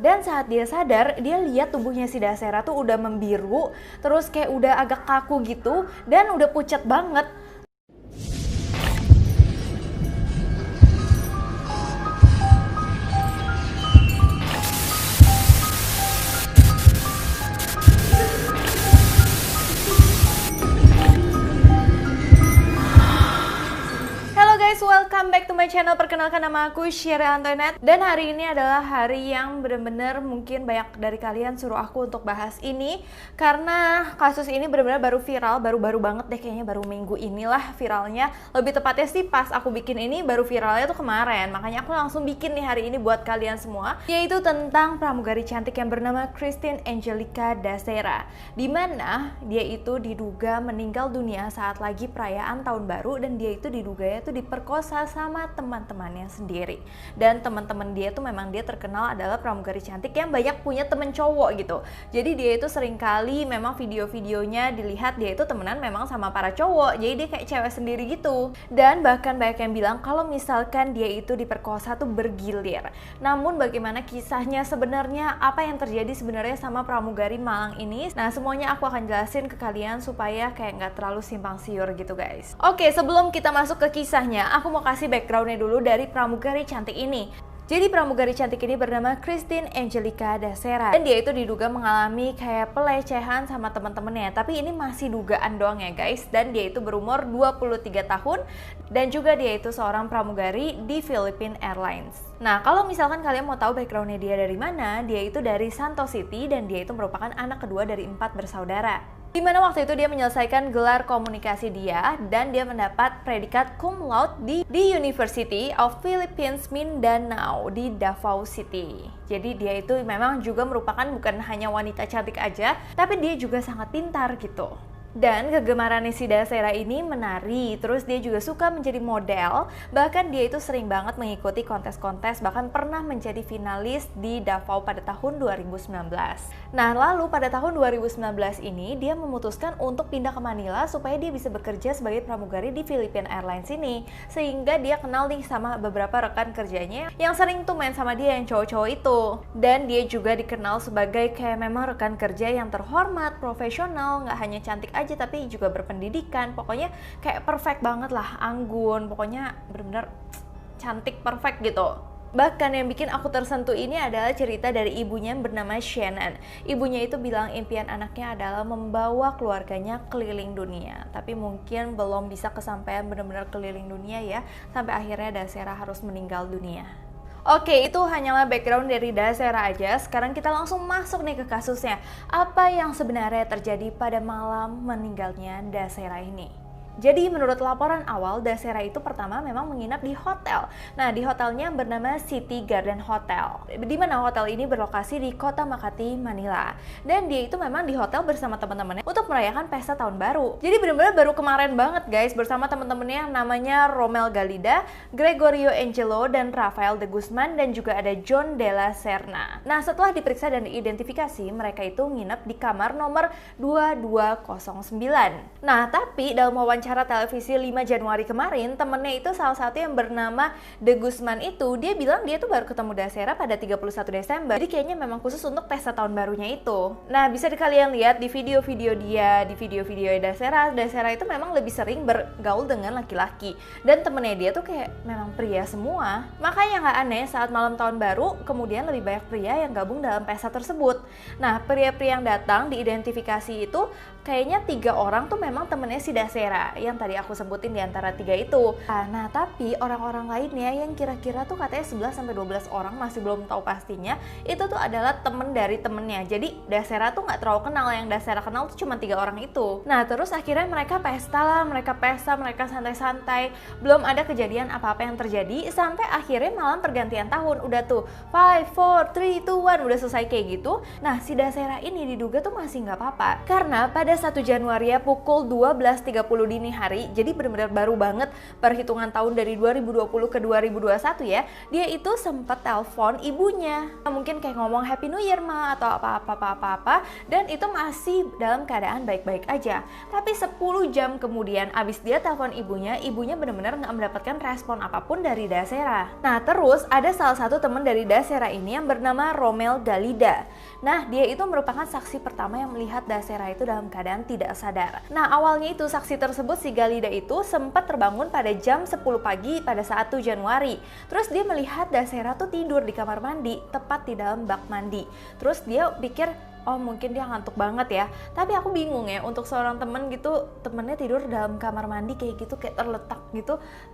Dan saat dia sadar, dia lihat tubuhnya si Dasera tuh udah membiru, terus kayak udah agak kaku gitu, dan udah pucat banget. Welcome back to my channel. Perkenalkan, nama aku Sherry Antoinette. Dan hari ini adalah hari yang bener-bener mungkin banyak dari kalian suruh aku untuk bahas ini, karena kasus ini bener-bener baru viral, baru-baru banget deh kayaknya, baru minggu inilah viralnya. Lebih tepatnya sih pas aku bikin ini baru viralnya tuh kemarin. Makanya aku langsung bikin nih hari ini buat kalian semua, yaitu tentang pramugari cantik yang bernama Christine Angelica Dasera, dimana dia itu diduga meninggal dunia saat lagi perayaan tahun baru, dan dia itu diganya tuh diperkosa sama teman-temannya sendiri. Dan teman-teman dia tuh memang dia terkenal adalah pramugari cantik yang banyak punya temen cowok gitu. Jadi dia itu sering kali memang video-videonya dilihat dia itu temenan memang sama para cowok, jadi dia kayak cewek sendiri gitu. Dan bahkan banyak yang bilang kalau misalkan dia itu diperkosa tuh bergilir. Namun bagaimana kisahnya sebenarnya, apa yang terjadi sebenarnya sama pramugari Malang ini, nah semuanya aku akan jelasin ke kalian supaya kayak nggak terlalu simpang siur gitu guys. Oke, sebelum kita masuk ke kisahnya, aku mau kasih backgroundnya dulu dari pramugari cantik ini. Jadi pramugari cantik ini bernama Christine Angelica Dasera, dan dia itu diduga mengalami kayak pelecehan sama teman-temannya. Tapi ini masih dugaan doang ya guys, dan dia itu berumur 23 tahun, dan juga dia itu seorang pramugari di Philippine Airlines. Nah, kalau misalkan kalian mau tahu backgroundnya dia dari mana, dia itu dari Santos City, dan dia itu merupakan anak kedua dari 4 bersaudara. Dimana waktu itu dia menyelesaikan gelar komunikasi dia, dan dia mendapat predikat cum laude di University of Philippines Mindanao di Davao City. Jadi dia itu memang juga merupakan bukan hanya wanita cantik aja, tapi dia juga sangat pintar gitu. Dan kegemaran si Dasera ini menari, terus dia juga suka menjadi model, bahkan dia itu sering banget mengikuti kontes-kontes, bahkan pernah menjadi finalis di Davao pada tahun 2019. Nah, lalu pada tahun 2019 ini dia memutuskan untuk pindah ke Manila supaya dia bisa bekerja sebagai pramugari di Philippine Airlines ini, sehingga dia kenal nih sama beberapa rekan kerjanya yang sering tuh main sama dia yang cowok-cowok itu. Dan dia juga dikenal sebagai kayak memang rekan kerja yang terhormat, profesional, nggak hanya cantik aja tapi juga berpendidikan. Pokoknya kayak perfect banget lah, anggun, pokoknya bener-bener cantik, perfect gitu. Bahkan yang bikin aku tersentuh ini adalah cerita dari ibunya yang bernama Shannon. Ibunya itu bilang impian anaknya adalah membawa keluarganya keliling dunia, tapi mungkin belum bisa kesampaian benar-benar keliling dunia ya, sampai akhirnya Dasera harus meninggal dunia. Oke, itu hanyalah background dari Dasera aja. Sekarang kita langsung masuk nih ke kasusnya. Apa yang sebenarnya terjadi pada malam meninggalnya Dasera ini? Jadi menurut laporan awal, Dasera itu pertama memang menginap di hotel. Nah, di hotelnya bernama City Garden Hotel, di mana hotel ini berlokasi di kota Makati, Manila. Dan dia itu memang di hotel bersama teman-temannya untuk merayakan pesta tahun baru. Jadi benar-benar baru kemarin banget guys, bersama teman-temannya yang namanya Romel Galida, Gregorio Angelo, dan Rafael de Guzman, dan juga ada John de la Serna. Nah, setelah diperiksa dan diidentifikasi, mereka itu nginep di kamar nomor 2209. Nah, tapi dalam wawancara televisi 5 Januari kemarin, temennya itu salah satu yang bernama De Guzman itu, dia bilang dia tuh baru ketemu Dasera pada 31 Desember. Jadi kayaknya memang khusus untuk pesta tahun barunya itu. Nah, bisa kalian lihat di video-video dia, di video-video Dasera itu memang lebih sering bergaul dengan laki-laki. Dan temennya dia tuh kayak memang pria semua. Makanya nggak aneh saat malam tahun baru, kemudian lebih banyak pria yang gabung dalam pesta tersebut. Nah, pria-pria yang datang diidentifikasi itu kayaknya 3 orang tuh memang temennya si Dasera yang tadi aku sebutin di antara 3 itu. Nah, tapi orang-orang lainnya yang kira-kira tuh katanya 11-12 orang, masih belum tahu pastinya, itu tuh adalah temen dari temennya. Jadi Dasera tuh nggak terlalu kenal, yang Dasera kenal tuh cuma 3 orang itu. Nah, terus akhirnya mereka pesta, mereka santai-santai, belum ada kejadian apa-apa yang terjadi sampai akhirnya malam pergantian tahun. Udah tuh 5, 4, 3, 2, 1 udah selesai kayak gitu. Nah, si Dasera ini diduga tuh masih nggak apa-apa, karena pada 1 Januari pukul 12.30 dini dini hari, jadi benar-benar baru banget perhitungan tahun dari 2020 ke 2021 ya, dia itu sempat telepon ibunya. Mungkin kayak ngomong Happy New Year Ma atau apa-apa, dan itu masih dalam keadaan baik-baik aja. Tapi 10 jam kemudian abis dia telepon ibunya benar-benar nggak mendapatkan respon apapun dari Dasera. Nah terus ada salah satu teman dari Dasera ini yang bernama Romel Galida. Nah dia itu merupakan saksi pertama yang melihat Dasera itu dalam keadaan tidak sadar. Nah awalnya itu saksi tersebut, si Galida itu sempat terbangun pada jam 10 pagi pada saat 1 Januari. Terus dia melihat Dasera tuh tidur di kamar mandi, tepat di dalam bak mandi. Terus dia pikir, oh mungkin dia ngantuk banget ya. Tapi aku bingung ya, untuk seorang temen gitu, temennya tidur dalam kamar mandi kayak gitu, kayak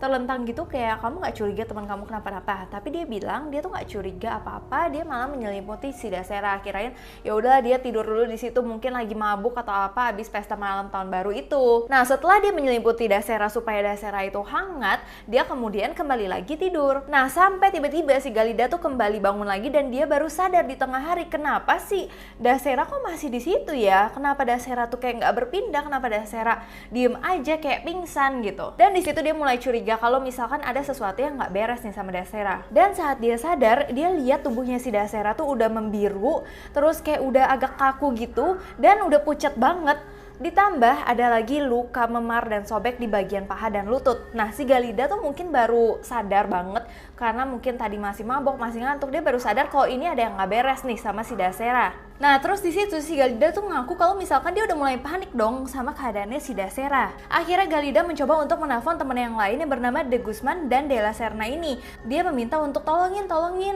terlentang gitu, kayak kamu nggak curiga teman kamu kenapa-napa. Tapi dia bilang dia tuh nggak curiga apa-apa, dia malah menyelimuti si Dasera. Kirain ya udah dia tidur dulu di situ, mungkin lagi mabuk atau apa habis pesta malam tahun baru itu. Nah setelah dia menyelimuti Dasera supaya Dasera itu hangat, dia kemudian kembali lagi tidur. Nah sampai tiba-tiba si Galida tuh kembali bangun lagi dan dia baru sadar di tengah hari, kenapa sih Dasera kok masih di situ ya? Kenapa Dasera tuh kayak nggak berpindah? Kenapa Dasera diem aja kayak pingsan gitu? Dan di situ dia mulai curiga kalau misalkan ada sesuatu yang nggak beres nih sama Dasera. Dan saat dia sadar, dia lihat tubuhnya si Dasera tuh udah membiru, terus kayak udah agak kaku gitu, dan udah pucat banget. Ditambah ada lagi luka memar dan sobek di bagian paha dan lutut. Nah si Galida tuh mungkin baru sadar banget, karena mungkin tadi masih mabok, masih ngantuk, dia baru sadar kalau ini ada yang nggak beres nih sama si Dasera. Nah terus di situ si Galida tuh ngaku kalau misalkan dia udah mulai panik dong sama keadaannya si Dasera. Akhirnya Galida mencoba untuk menelpon temen yang lain yang bernama De Guzman dan De La Serna ini. Dia meminta untuk tolongin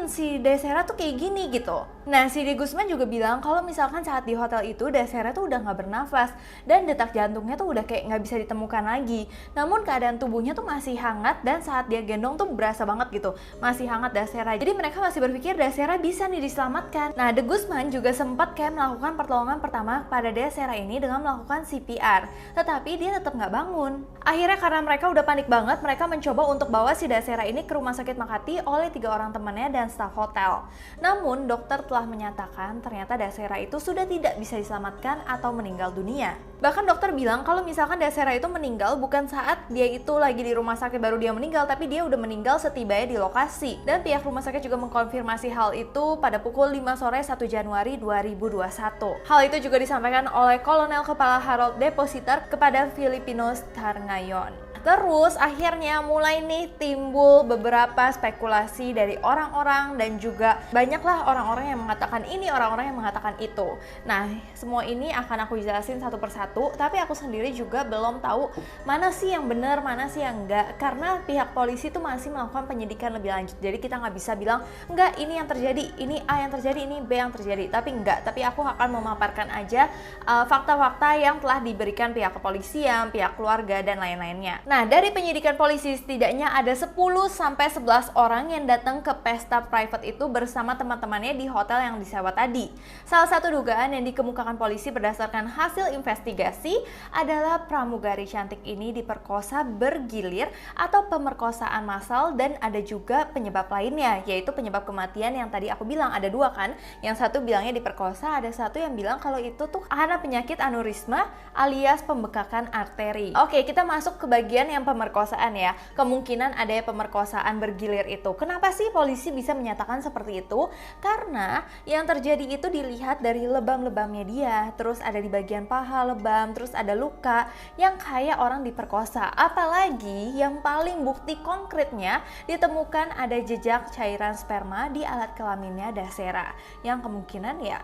si Dasera tuh kayak gini gitu. Nah si De Guzman juga bilang kalau misalkan saat di hotel itu Dasera tuh udah nggak bernafas dan detak jantungnya tuh udah kayak nggak bisa ditemukan lagi. Namun keadaan tubuhnya tuh masih hangat dan saat dia gendong tuh berasa banget gitu, masih hangat Dasera. Jadi mereka masih berpikir Dasera bisa nih diselamatkan. Nah De Guzman juga sempat kayak melakukan pertolongan pertama pada Dasera ini dengan melakukan CPR, tetapi dia tetap nggak bangun. Akhirnya karena mereka udah panik banget, mereka mencoba untuk bawa si Dasera ini ke rumah sakit Makati oleh 3 orang temannya dan staf hotel. Namun dokter telah menyatakan ternyata Dasera itu sudah tidak bisa diselamatkan atau meninggal dunia. Bahkan dokter bilang kalau misalkan Dasera itu meninggal bukan saat dia itu lagi di rumah sakit baru dia meninggal, tapi dia udah meninggal setibanya di lokasi. Dan pihak rumah sakit juga mengkonfirmasi hal itu pada pukul 5 sore 1 Januari 2021. Hal itu juga disampaikan oleh Kolonel Kepala Harold Depositar kepada Filipinos Tarngayon. Terus akhirnya mulai nih timbul beberapa spekulasi dari orang-orang dan juga banyaklah orang-orang yang mengatakan ini, orang-orang yang mengatakan itu. Nah, semua ini akan aku jelasin satu persatu, tapi aku sendiri juga belum tahu mana sih yang benar, mana sih yang enggak, karena pihak polisi itu masih melakukan penyidikan lebih lanjut. Jadi kita nggak bisa bilang enggak ini yang terjadi, ini A yang terjadi, ini B yang terjadi, tapi enggak. Tapi aku akan memaparkan aja fakta-fakta yang telah diberikan pihak kepolisian, pihak keluarga dan lain-lainnya. Nah, dari penyidikan polisi setidaknya ada 10-11 orang yang datang ke pesta private itu bersama teman-temannya di hotel yang disewa tadi. Salah satu dugaan yang dikemukakan polisi berdasarkan hasil investigasi adalah pramugari cantik ini diperkosa bergilir atau pemerkosaan massal, dan ada juga penyebab lainnya, yaitu penyebab kematian yang tadi aku bilang ada 2 kan. Yang satu bilangnya diperkosa, ada satu yang bilang kalau itu tuh karena penyakit aneurisma alias pembekakan arteri. Oke, kita masuk ke bagian yang pemerkosaan ya. Kemungkinan adanya pemerkosaan bergilir itu. Kenapa sih polisi bisa menyatakan seperti itu? Karena yang terjadi itu dilihat dari lebam-lebamnya dia, terus ada di bagian paha lebam, terus ada luka yang kayak orang diperkosa. Apalagi yang paling bukti konkretnya ditemukan ada jejak cairan sperma di alat kelaminnya Dasera, yang kemungkinan ya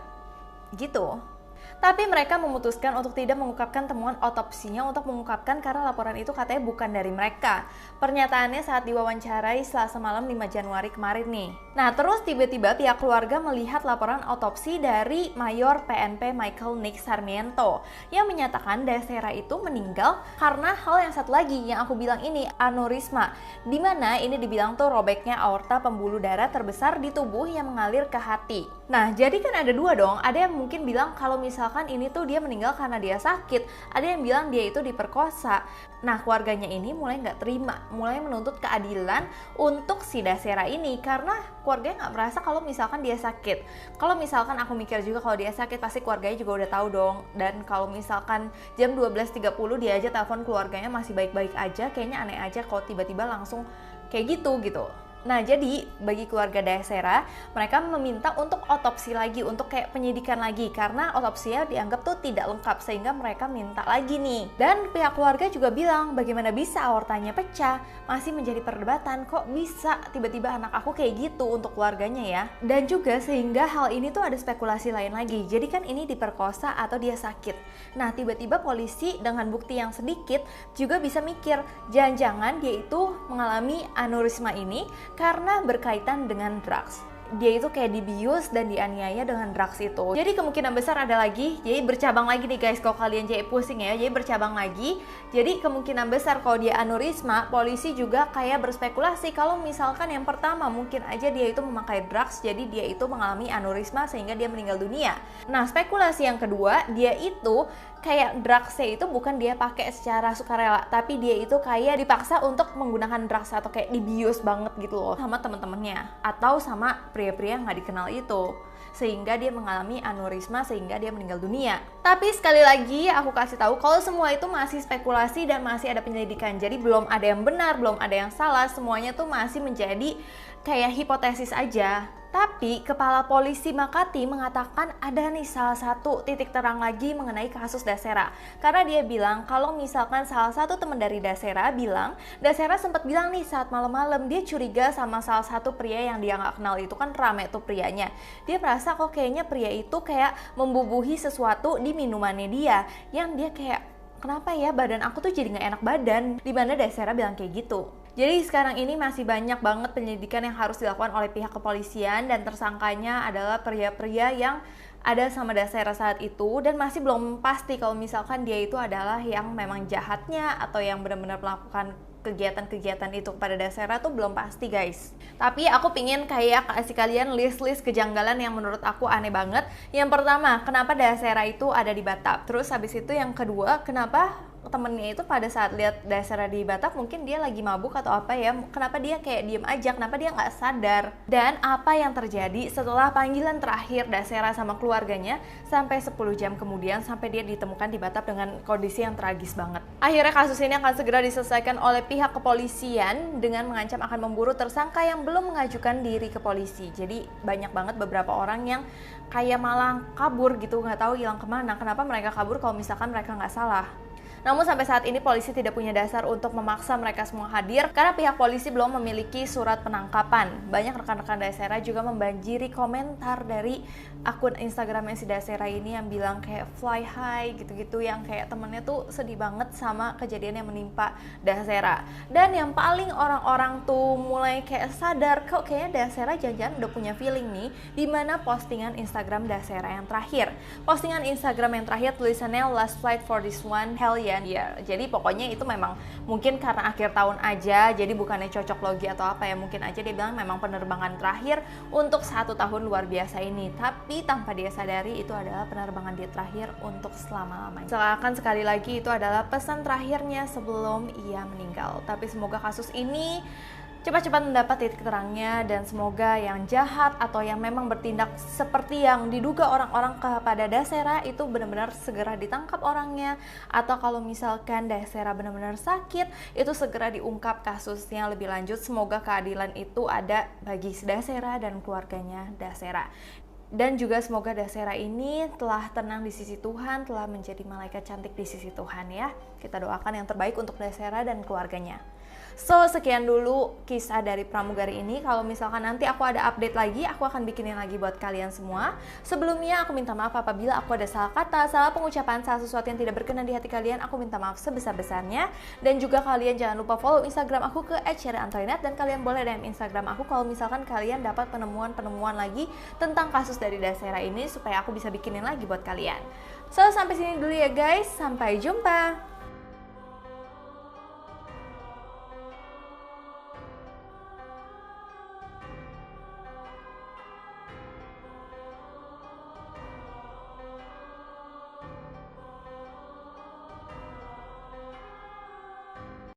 gitu. Tapi mereka memutuskan untuk tidak mengungkapkan temuan otopsinya untuk mengungkapkan karena laporan itu katanya bukan dari mereka. Pernyataannya saat diwawancarai Selasa malam 5 Januari kemarin nih. Nah terus tiba-tiba pihak keluarga melihat laporan otopsi dari Mayor PNP Michael Nick Sarmiento yang menyatakan Dasera itu meninggal karena hal yang satu lagi yang aku bilang ini, aneurisma, dimana ini dibilang tuh robeknya aorta pembuluh darah terbesar di tubuh yang mengalir ke hati. Nah jadi kan ada 2 dong, ada yang mungkin bilang kalau misalnya misalkan ini tuh dia meninggal karena dia sakit, ada yang bilang dia itu diperkosa. Nah, keluarganya ini mulai nggak terima, mulai menuntut keadilan untuk si Dasera ini karena keluarganya nggak merasa kalau misalkan dia sakit. Kalau misalkan aku mikir juga kalau dia sakit pasti keluarganya juga udah tahu dong. Dan kalau misalkan jam 12.30 dia aja telepon keluarganya masih baik-baik aja, kayaknya aneh aja kalau tiba-tiba langsung kayak gitu. Nah, jadi bagi keluarga Dasera, mereka meminta untuk otopsi lagi, untuk kayak penyidikan lagi karena otopsinya dianggap tuh tidak lengkap sehingga mereka minta lagi nih. Dan pihak keluarga juga bilang, bagaimana bisa aortanya pecah? Masih menjadi perdebatan, kok bisa tiba-tiba anak aku kayak gitu untuk keluarganya ya. Dan juga sehingga hal ini tuh ada spekulasi lain lagi. Jadi kan ini diperkosa atau dia sakit. Nah, tiba-tiba polisi dengan bukti yang sedikit juga bisa mikir, jangan-jangan dia itu mengalami aneurisma ini karena berkaitan dengan drugs. Dia itu kayak dibius dan dianiaya dengan drugs itu. Jadi kemungkinan besar ada lagi, jadi bercabang lagi nih guys, kalau kalian jadi pusing ya, jadi bercabang lagi. Jadi kemungkinan besar kalau dia aneurisma, polisi juga kayak berspekulasi kalau misalkan yang pertama mungkin aja dia itu memakai drugs, jadi dia itu mengalami aneurisma sehingga dia meninggal dunia. Nah, spekulasi yang kedua, dia itu kayak drugsnya itu bukan dia pakai secara sukarela, tapi dia itu kayak dipaksa untuk menggunakan drugs atau kayak dibius banget gitu loh sama teman-temannya atau sama pria-pria nggak dikenal itu, sehingga dia mengalami aneurisma sehingga dia meninggal dunia. Tapi sekali lagi aku kasih tahu kalau semua itu masih spekulasi dan masih ada penyelidikan, jadi belum ada yang benar, belum ada yang salah, semuanya tuh masih menjadi kayak hipotesis aja. Tapi kepala polisi Makati mengatakan ada nih salah satu titik terang lagi mengenai kasus Dasera. Karena dia bilang kalau misalkan salah satu teman dari Dasera bilang, Dasera sempat bilang nih saat malam-malam dia curiga sama salah satu pria yang dia nggak kenal itu, kan rame tuh prianya. Dia merasa kok kayaknya pria itu kayak membubuhi sesuatu di minumannya dia, yang dia kayak kenapa ya badan aku tuh jadi nggak enak badan, dimana Dasera bilang kayak gitu. Jadi sekarang ini masih banyak banget penyelidikan yang harus dilakukan oleh pihak kepolisian dan tersangkanya adalah pria-pria yang ada sama Dasera saat itu dan masih belum pasti kalau misalkan dia itu adalah yang memang jahatnya atau yang benar-benar melakukan kegiatan-kegiatan itu kepada Dasera tuh belum pasti guys. Tapi aku pingin kayak kasih kalian list-list kejanggalan yang menurut aku aneh banget. Yang pertama, kenapa Dasera itu ada di Batam? Terus habis itu yang kedua, kenapa temennya itu pada saat lihat Dasera di Batam mungkin dia lagi mabuk atau apa ya, kenapa dia kayak diem aja, kenapa dia nggak sadar, dan apa yang terjadi setelah panggilan terakhir Dasera sama keluarganya sampai 10 jam kemudian sampai dia ditemukan di Batam dengan kondisi yang tragis banget. Akhirnya kasus ini akan segera diselesaikan oleh pihak kepolisian dengan mengancam akan memburu tersangka yang belum mengajukan diri ke polisi. Jadi banyak banget beberapa orang yang kayak malah kabur gitu, nggak tahu hilang kemana. Kenapa mereka kabur kalau misalkan mereka nggak salah? Namun sampai saat ini polisi tidak punya dasar untuk memaksa mereka semua hadir karena pihak polisi belum memiliki surat penangkapan. Banyak rekan-rekan Dasera juga membanjiri komentar dari akun Instagramnya si Dasera ini yang bilang kayak fly high gitu-gitu, yang kayak temennya tuh sedih banget sama kejadian yang menimpa Dasera. Dan yang paling orang-orang tuh mulai kayak sadar kok kayaknya Dasera jangan-jangan udah punya feeling nih, dimana postingan Instagram Dasera yang terakhir. Postingan Instagram yang terakhir tulisannya last flight for this one, hell yeah. Ya, jadi pokoknya itu memang mungkin karena akhir tahun aja, jadi bukannya cocok logi atau apa ya, mungkin aja dia bilang memang penerbangan terakhir untuk 1 tahun luar biasa ini, tapi tanpa dia sadari itu adalah penerbangan dia terakhir untuk selama-lamanya. Seakan sekali lagi itu adalah pesan terakhirnya sebelum ia meninggal. Tapi semoga kasus ini cepat-cepat mendapat titik terangnya dan semoga yang jahat atau yang memang bertindak seperti yang diduga orang-orang kepada Dasera itu benar-benar segera ditangkap orangnya, atau kalau misalkan Dasera benar-benar sakit itu segera diungkap kasusnya lebih lanjut. Semoga keadilan itu ada bagi Dasera dan keluarganya Dasera. Dan juga semoga Dasera ini telah tenang di sisi Tuhan, telah menjadi malaikat cantik di sisi Tuhan ya. Kita doakan yang terbaik untuk Dasera dan keluarganya. So, sekian dulu kisah dari pramugari ini. Kalau misalkan nanti aku ada update lagi, aku akan bikinin lagi buat kalian semua. Sebelumnya aku minta maaf apabila aku ada salah kata, salah pengucapan, salah sesuatu yang tidak berkenan di hati kalian. Aku minta maaf sebesar-besarnya. Dan juga kalian jangan lupa follow Instagram aku ke @sheryantoinette, dan kalian boleh DM Instagram aku kalau misalkan kalian dapat penemuan-penemuan lagi tentang kasus dari Dasera ini supaya aku bisa bikinin lagi buat kalian. So, sampai sini dulu ya guys. Sampai jumpa.